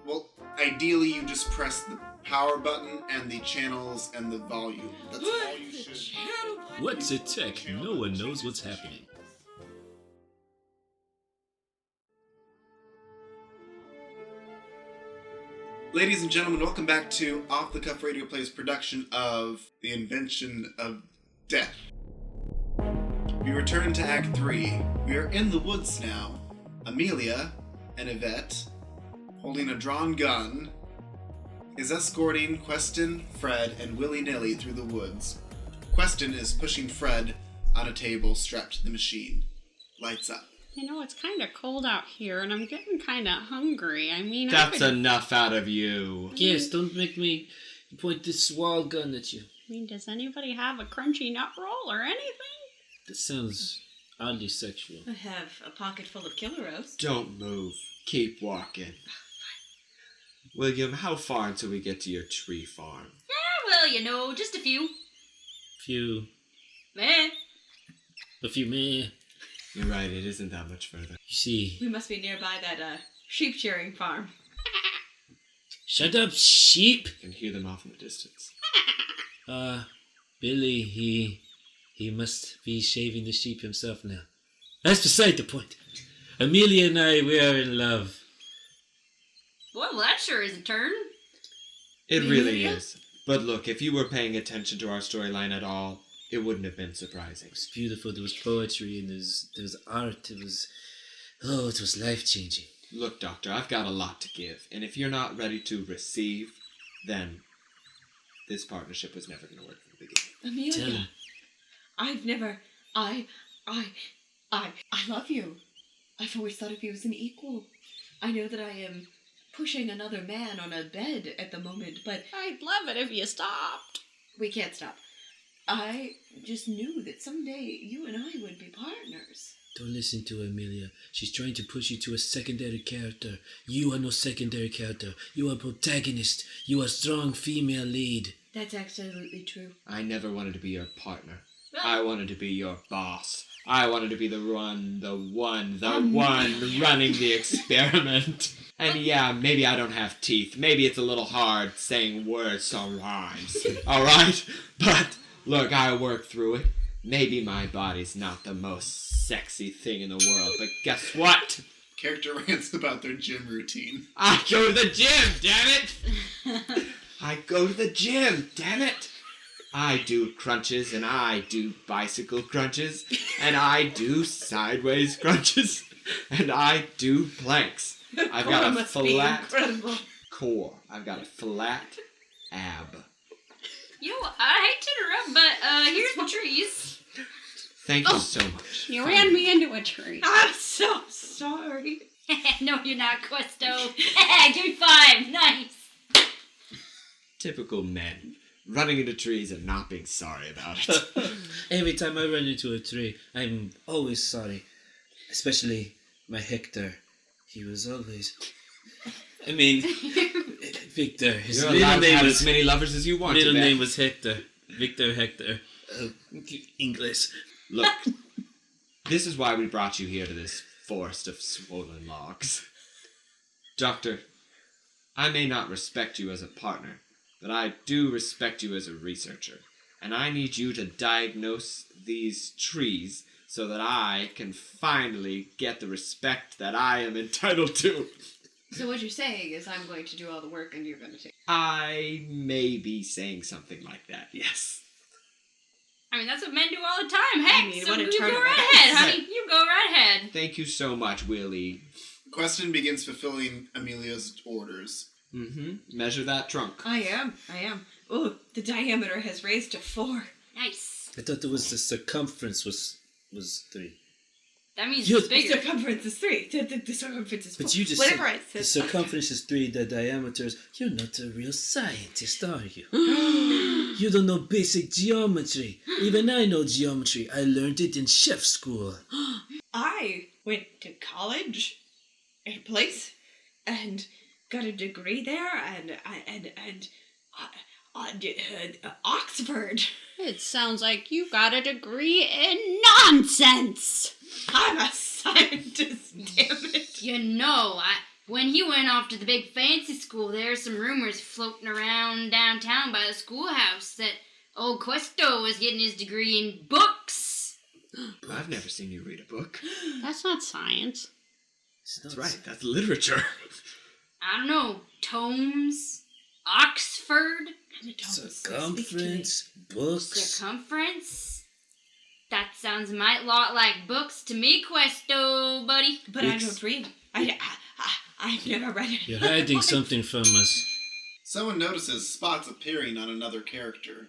Speaker 1: Well, ideally, you just press the power button and the channels and the volume. That's all you should.
Speaker 4: What's a tech? No one knows what's happening.
Speaker 1: Ladies and gentlemen, welcome back to Off the Cuff Radio Play's production of The Invention of Death. We return to Act 3. We are in the woods now. Amelia and Yvette, holding a drawn gun, is escorting Queston, Fred, and willy-nilly through the woods. Queston is pushing Fred on a table strapped to the machine. Lights up.
Speaker 2: You know, it's kind of cold out here, and I'm getting kind of hungry. I mean,
Speaker 6: That's enough out of you.
Speaker 4: Yes, don't make me point this wall gun at you.
Speaker 2: I mean, does anybody have a crunchy nut roll or anything?
Speaker 4: That sounds oddly sexual.
Speaker 5: I have a pocket full of killer roast.
Speaker 6: Don't move. Keep walking. William, how far until we get to your tree farm?
Speaker 3: Well, you know, just a few. Meh.
Speaker 4: A few meh.
Speaker 6: You're right, it isn't that much further.
Speaker 4: You see.
Speaker 5: We must be nearby that sheep shearing farm.
Speaker 4: Shut up, sheep!
Speaker 6: You can hear them off in the distance.
Speaker 4: Billy, he must be shaving the sheep himself now. That's beside the point. Amelia and I, we are in love.
Speaker 3: Well, that sure is a turn.
Speaker 6: It really
Speaker 5: Amelia?
Speaker 6: is. But look, if you were paying attention to our storyline at all, it wouldn't have been surprising.
Speaker 4: It was beautiful. There was poetry and there was art. It was life-changing.
Speaker 6: Look, Doctor, I've got a lot to give, and if you're not ready to receive, then this partnership was never going to work from the beginning.
Speaker 4: Tell
Speaker 5: Amelia,
Speaker 4: him.
Speaker 5: I've never. I love you. I've always thought of you as an equal. I know that I am pushing another man on a bed at the moment, but
Speaker 2: I'd love it if you stopped.
Speaker 5: we can't stop. I just knew that someday you and I would be partners.
Speaker 4: Don't listen to her, Amelia. She's trying to push you to a secondary character. You are no secondary character. You are protagonist. You are strong female lead.
Speaker 5: That's absolutely true.
Speaker 6: I never wanted to be your partner. I wanted to be your boss. I wanted to be the one running the experiment. And yeah, maybe I don't have teeth. Maybe it's a little hard saying words to rhymes. Alright? But look, I worked through it. Maybe my body's not the most sexy thing in the world, but guess what?
Speaker 1: Character rants about their gym routine.
Speaker 6: I go to the gym, damn it! I go to the gym, damn it! I do crunches, and I do bicycle crunches, and I do sideways crunches, and I do planks. I've got a
Speaker 5: must be
Speaker 6: flat
Speaker 5: incredible.
Speaker 6: core. I've got a flat ab.
Speaker 3: You know, I hate to interrupt, but here's the trees.
Speaker 6: Thank you so much.
Speaker 2: You ran me into a tree.
Speaker 5: I'm so sorry.
Speaker 3: No, you're not, Questo. Give me 5. Nice.
Speaker 6: Typical men. Running into trees and not being sorry about it.
Speaker 4: Every time I run into a tree, I'm always sorry. Especially my Hector. He was always... I mean, Victor. His
Speaker 6: You're
Speaker 4: middle
Speaker 6: allowed to
Speaker 4: name
Speaker 6: have
Speaker 4: was...
Speaker 6: as many lovers as you want.
Speaker 4: Middle
Speaker 6: to,
Speaker 4: name was Hector. Victor Hector. English.
Speaker 6: Look, this is why we brought you here to this forest of swollen logs. Doctor, I may not respect you as a partner, but I do respect you as a researcher, and I need you to diagnose these trees so that I can finally get the respect that I am entitled to.
Speaker 5: So what you're saying is I'm going to do all the work and you're going to take...
Speaker 6: I may be saying something like that, yes.
Speaker 3: I mean, that's what men do all the time. Heck,
Speaker 5: I mean,
Speaker 3: so
Speaker 5: what a
Speaker 3: you go
Speaker 5: turn of
Speaker 3: right
Speaker 5: events.
Speaker 3: ahead, honey. You go right ahead.
Speaker 6: Thank you so much, Willie.
Speaker 1: Queston begins fulfilling Amelia's orders.
Speaker 6: Mm-hmm. Measure that trunk.
Speaker 5: I am. Oh, the diameter has raised to 4.
Speaker 3: Nice.
Speaker 4: I thought the circumference was 3.
Speaker 3: That means
Speaker 4: You-
Speaker 3: it's
Speaker 5: The
Speaker 3: bigger.
Speaker 5: circumference is 3. The circumference is 4.
Speaker 4: But you just
Speaker 5: Whatever
Speaker 4: said
Speaker 5: I
Speaker 4: the
Speaker 5: said.
Speaker 4: circumference is 3, the diameter is... You're not a real scientist, are you? You don't know basic geometry. Even I know geometry. I learned it in chef school.
Speaker 5: I went to college in a place and got a degree there and Oxford.
Speaker 2: It sounds like you got a degree in nonsense.
Speaker 5: I'm a scientist, damn it.
Speaker 3: You know, when he went off to the big fancy school, there's some rumors floating around downtown by the schoolhouse that old Questo was getting his degree in books.
Speaker 6: I've never seen you read a book.
Speaker 2: That's not science.
Speaker 6: That's right, that's literature.
Speaker 3: I don't know, tomes, Oxford,
Speaker 4: Circumference, books.
Speaker 3: circumference. That sounds a mighty lot like books to me, Questo, buddy.
Speaker 5: But I don't read. I've never read it.
Speaker 4: You're hiding something from us.
Speaker 1: Someone notices spots appearing on another character.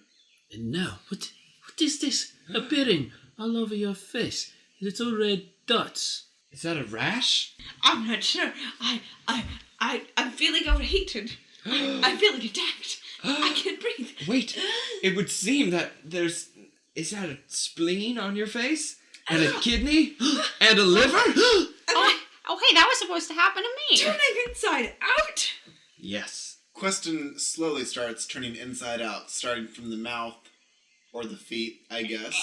Speaker 4: And now, what is this appearing all over your face? Little red dots.
Speaker 6: Is that a rash?
Speaker 5: I'm not sure. I'm feeling overheated. I'm feeling attacked. I can't breathe.
Speaker 6: Wait, it would seem that there's... Is that a spleen on your face? And a kidney? And a liver?
Speaker 2: Oh, hey, that was supposed to happen to me.
Speaker 5: Turning inside out?
Speaker 6: Yes.
Speaker 1: Queston slowly starts turning inside out, starting from the mouth or the feet, I guess.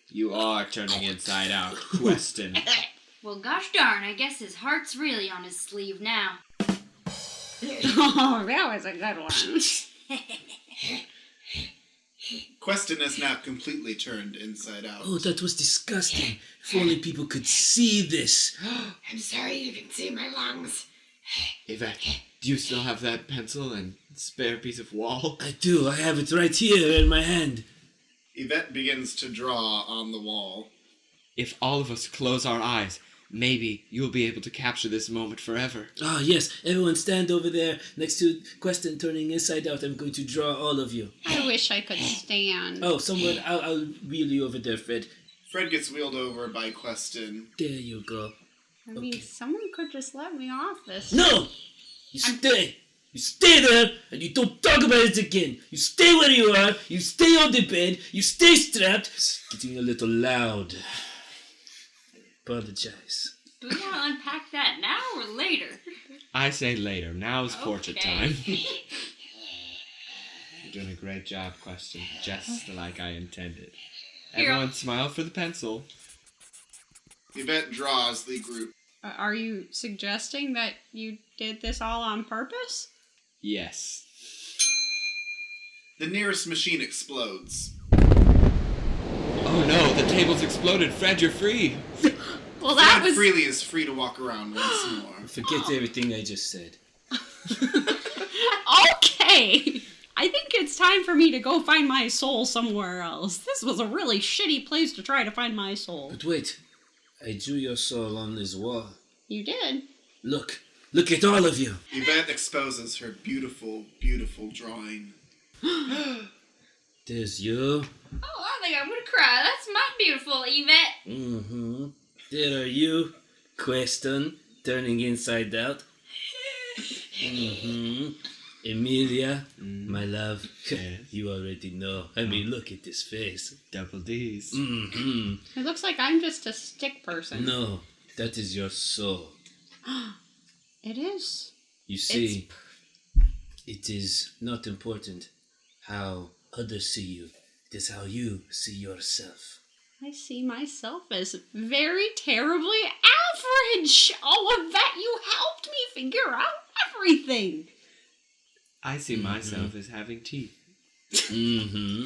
Speaker 6: You are turning inside out, Queston.
Speaker 3: Well, gosh darn, I guess his heart's really on his sleeve now.
Speaker 2: Oh, that was a good one.
Speaker 1: Queston is now completely turned inside out.
Speaker 4: Oh, that was disgusting. If only people could see this.
Speaker 5: I'm sorry you can see my lungs.
Speaker 6: Yvette, do you still have that pencil and spare piece of wall?
Speaker 4: I do. I have it right here in my hand.
Speaker 1: Yvette begins to draw on the wall.
Speaker 6: If all of us close our eyes, maybe you'll be able to capture this moment forever.
Speaker 4: Ah, yes. Everyone stand over there next to Queston turning inside out. I'm going to draw all of you.
Speaker 2: I wish I could stand.
Speaker 4: Oh, someone, I'll wheel you over there, Fred.
Speaker 1: Fred gets wheeled over by Queston.
Speaker 4: There you go.
Speaker 2: I mean,
Speaker 4: okay.
Speaker 2: someone could just let me off this.
Speaker 4: No! You stay! You stay there, and you don't talk about it again. You stay where you are, you stay on the bed, you stay strapped. It's getting a little loud. Apologize.
Speaker 3: Do we want to unpack that now or later?
Speaker 6: I say later. Now is portrait
Speaker 3: Okay.
Speaker 6: time. You're doing a great job, Queston. Just like I intended.
Speaker 3: Here.
Speaker 6: Everyone smile for the pencil.
Speaker 1: Yvette draws the group.
Speaker 2: Are you suggesting that you did this all on purpose?
Speaker 6: Yes.
Speaker 1: The nearest machine explodes.
Speaker 6: Oh no, the table's exploded. Fred, you're free.
Speaker 2: Well, that
Speaker 1: Fred
Speaker 2: was...
Speaker 1: freely is free to walk around once more.
Speaker 4: Forget everything I just said.
Speaker 2: Okay! I think it's time for me to go find my soul somewhere else. This was a really shitty place to try to find my soul.
Speaker 4: But wait, I drew your soul on this wall.
Speaker 2: You did.
Speaker 4: Look at all of you.
Speaker 1: Yvette exposes her beautiful, beautiful drawing.
Speaker 4: There's you.
Speaker 3: Oh, I think I'm gonna cry. That's my beautiful Yvette.
Speaker 4: Mm-hmm. There are you, Queston, turning inside out. Mm-hmm. Emilia, my love,
Speaker 6: Yes.
Speaker 4: you already know. I mean, look at this face.
Speaker 6: Double D's.
Speaker 4: Mm-hmm.
Speaker 2: It looks like I'm just a stick person.
Speaker 4: No, that is your soul.
Speaker 2: It is.
Speaker 4: You see, it is not important how others see you. It is how you see yourself.
Speaker 2: I see myself as very terribly average. Oh, Yvette, you helped me figure out everything.
Speaker 6: I see myself as having teeth.
Speaker 4: Mm-hmm.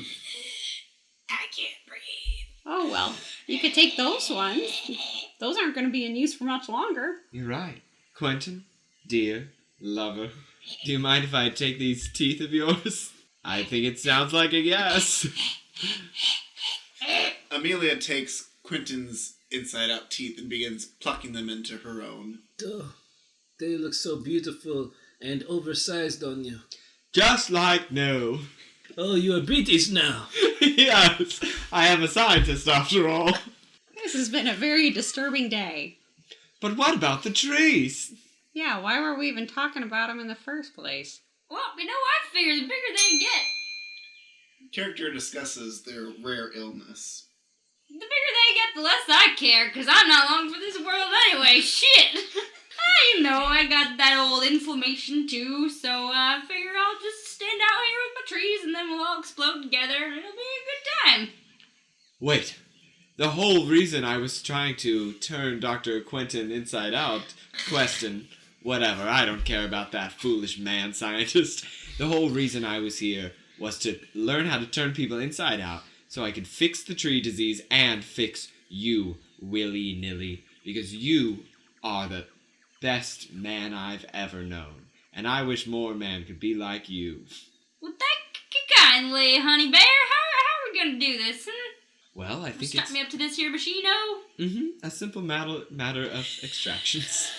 Speaker 5: I can't breathe.
Speaker 2: Oh, well, you could take those ones. Those aren't going to be in use for much longer.
Speaker 6: You're right. Quentin, dear, lover, do you mind if I take these teeth of yours? I think it sounds like a yes.
Speaker 1: Amelia takes Quentin's inside-out teeth and begins plucking them into her own.
Speaker 4: Oh, they look so beautiful and oversized on you.
Speaker 6: Just like no.
Speaker 4: Oh, you are British now.
Speaker 6: Yes, I am a scientist after all.
Speaker 2: This has been a very disturbing day.
Speaker 6: But what about the trees?
Speaker 2: Yeah, why were we even talking about them in the first place?
Speaker 3: Well, I figure the bigger they get,
Speaker 1: Character discusses their rare illness.
Speaker 3: the bigger they get, the less I care, because I'm not long for this world anyway. Shit! I got that old inflammation too, so I figure I'll just stand out here with my trees and then we'll all explode together and it'll be a good time.
Speaker 6: Wait. The whole reason I was trying to turn Dr. Quentin inside out, whatever, I don't care about that foolish man scientist. The whole reason I was here was to learn how to turn people inside out so I could fix the tree disease and fix you willy-nilly, because you are the best man I've ever known, and I wish more men could be like you.
Speaker 3: Well, thank you kindly, honey bear. How are we gonna do this?
Speaker 6: Well, I think
Speaker 3: Strap
Speaker 6: it's
Speaker 3: me up to this here machine-o?
Speaker 6: a simple matter of extractions.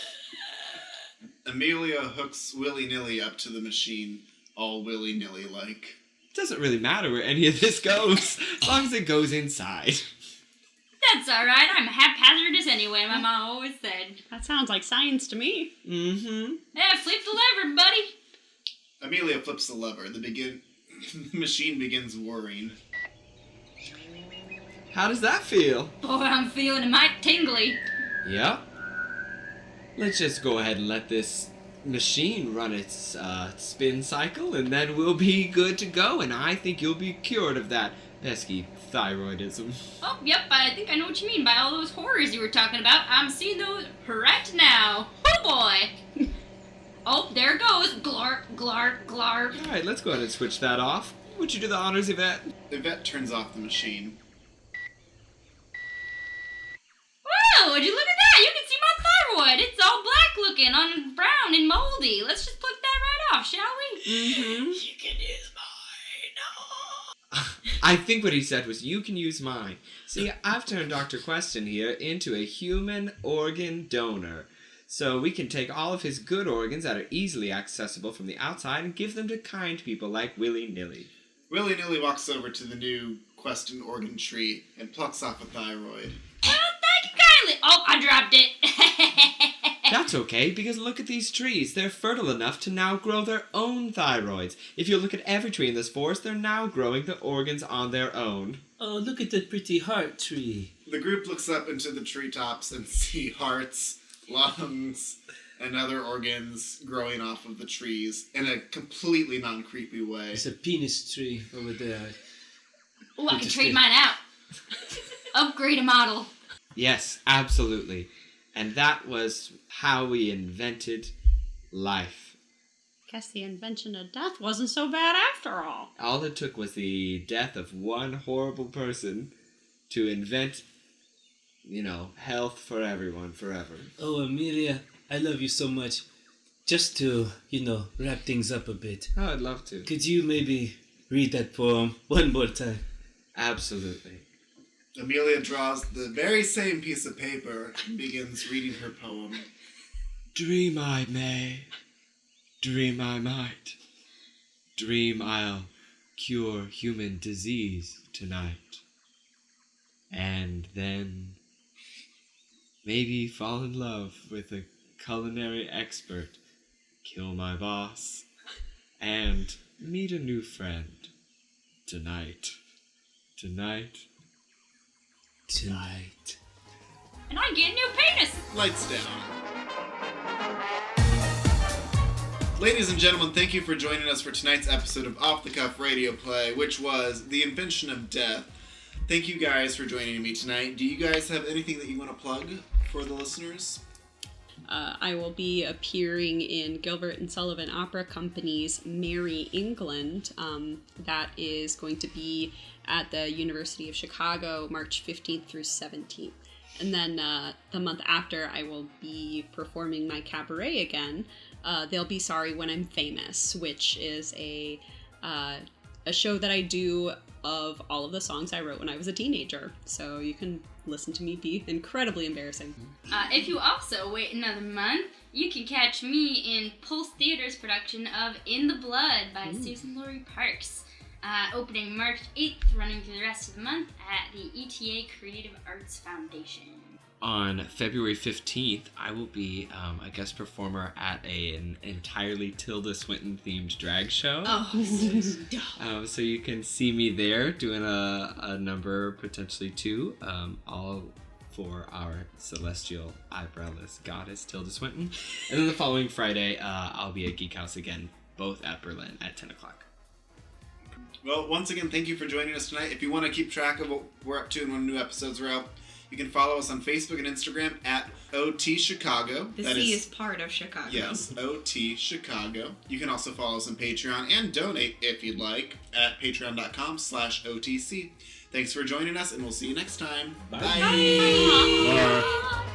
Speaker 1: Amelia hooks willy-nilly up to the machine, all willy-nilly like.
Speaker 6: It doesn't really matter where any of this goes, as long as it goes inside.
Speaker 3: That's alright, I'm haphazardous anyway, my mom always said.
Speaker 2: That sounds like science to me.
Speaker 6: Mm-hmm.
Speaker 3: Yeah, flip the lever, buddy.
Speaker 1: Amelia flips the lever. The machine begins whirring.
Speaker 6: How does that feel?
Speaker 3: Boy, I'm feeling mighty tingly.
Speaker 6: Yep. Let's just go ahead and let this machine run its spin cycle, and then we'll be good to go, and I think you'll be cured of that pesky thyroidism.
Speaker 3: Oh, yep, I think I know what you mean by all those horrors you were talking about. I'm seeing those right now. Oh, boy. Oh, there it goes. Glarp, glarp, glarp.
Speaker 6: Alright, let's go ahead and switch that off. Would you do the honors, Yvette?
Speaker 1: Yvette turns off the machine.
Speaker 3: Whoa, would you look at that? You can see my thyroid. It's all black looking, on brown and moldy. Let's just pluck that right off, shall we?
Speaker 6: Mm-hmm.
Speaker 5: You can use mine.
Speaker 6: I think what he said was, you can use mine. See, I've turned Dr. Queston here into a human organ donor. So we can take all of his good organs that are easily accessible from the outside and give them to kind people like Willy-Nilly.
Speaker 1: Willy-nilly walks over to the new Queston organ tree and plucks off a thyroid.
Speaker 3: Well, thank you kindly. Oh, I dropped it.
Speaker 6: That's okay, because look at these trees. They're fertile enough to now grow their own thyroids. If you look at every tree in this forest, they're now growing the organs on their own.
Speaker 4: Oh, look at that pretty heart tree.
Speaker 1: The group looks up into the treetops and see hearts, lungs, and other organs growing off of the trees in a completely non-creepy way.
Speaker 4: There's a penis tree over there.
Speaker 3: Oh, I can
Speaker 4: Interesting.
Speaker 3: trade mine out. Upgrade a model.
Speaker 6: Yes, absolutely. And that was how we invented life.
Speaker 2: Guess the invention of death wasn't so bad after all.
Speaker 6: All it took was the death of one horrible person to invent, health for everyone forever.
Speaker 4: Oh, Amelia, I love you so much. Just to, wrap things up a bit.
Speaker 6: Oh, I'd love to.
Speaker 4: Could you maybe read that poem one more time?
Speaker 6: Absolutely.
Speaker 1: Amelia draws the very same piece of paper and begins reading her poem.
Speaker 6: Dream I may, dream I might, dream I'll cure human disease tonight. And then maybe fall in love with a culinary expert, kill my boss, and meet a new friend tonight. Tonight.
Speaker 3: And I get a new penis.
Speaker 1: Lights down. Ladies and gentlemen, thank you for joining us for tonight's episode of Off the Cuff Radio Play, which was The Invention of Death. Thank you guys for joining me tonight. Do you guys have anything that you want to plug for the listeners?
Speaker 2: I will be appearing in Gilbert and Sullivan Opera Company's Merry England. That is going to be at the University of Chicago, March 15th through 17th. And then the month after, I will be performing my cabaret again. They'll Be Sorry When I'm Famous, which is a show that I do of all of the songs I wrote when I was a teenager. So you can listen to me be incredibly embarrassing.
Speaker 3: If you also wait another month, you can catch me in Pulse Theater's production of In the Blood by Susan Laurie Parks. Opening March 8th, running through the rest of the month at the ETA Creative Arts Foundation.
Speaker 6: on February 15th, I will be a guest performer at an entirely Tilda Swinton themed drag show.
Speaker 5: Oh,
Speaker 6: So you can see me there doing a number, potentially two, all for our celestial eyebrowless goddess Tilda Swinton. And then the following Friday, I'll be at Geek House again, both at Berlin at 10 o'clock.
Speaker 1: Well, once again, thank you for joining us tonight. If you want to keep track of what we're up to and when new episodes are out, you can follow us on Facebook and Instagram at OT Chicago.
Speaker 5: the
Speaker 1: That
Speaker 5: C is part of Chicago.
Speaker 1: Yes, OT Chicago. You can also follow us on Patreon and donate if you'd like at patreon.com/OTC. Thanks for joining us, and we'll see you next time.
Speaker 4: Bye.
Speaker 1: Bye.
Speaker 3: Bye.